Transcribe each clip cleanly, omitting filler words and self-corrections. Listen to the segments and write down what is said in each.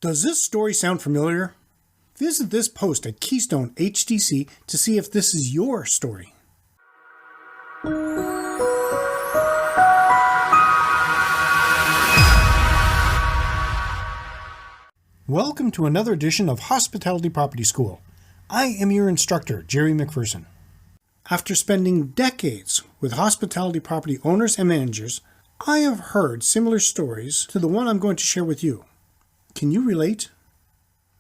Does this story sound familiar? Visit this post at Keystone HDC to see if this is your story. Welcome to another edition of Hospitality Property School. I am your instructor, Gerry MacPherson. After spending decades with hospitality property owners and managers, I have heard similar stories to the one I'm going to share with you. Can you relate?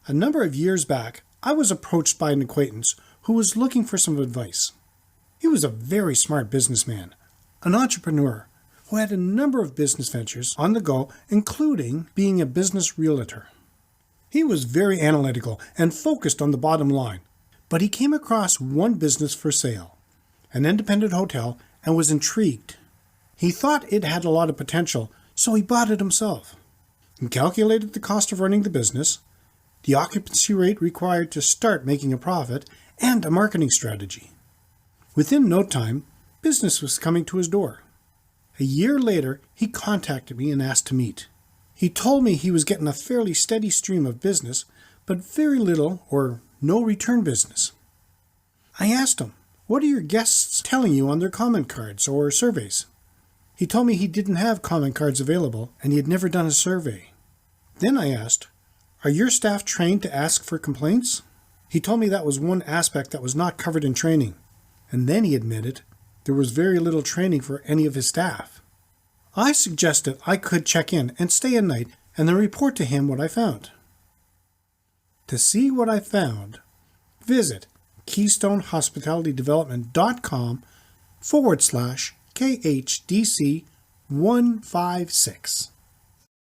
A number of years back, I was approached by an acquaintance who was looking for some advice. He was a very smart businessman, an entrepreneur, who had a number of business ventures on the go, including being a business realtor. He was very analytical and focused on the bottom line, but he came across one business for sale, an independent hotel, and was intrigued. He thought it had a lot of potential, so he bought it himself. He calculated the cost of running the business, the occupancy rate required to start making a profit, and a marketing strategy. Within no time, business was coming to his door. A year later, he contacted me and asked to meet. He told me he was getting a fairly steady stream of business, but very little or no return business. I asked him, "What are your guests telling you on their comment cards or surveys?" He told me he didn't have comment cards available and he had never done a survey. Then I asked, "Are your staff trained to ask for complaints?" He told me that was one aspect that was not covered in training. And then he admitted there was very little training for any of his staff. I suggested I could check in and stay a night and then report to him what I found. To see what I found, visit KeystoneHospitalityDevelopment.com/KHDC156.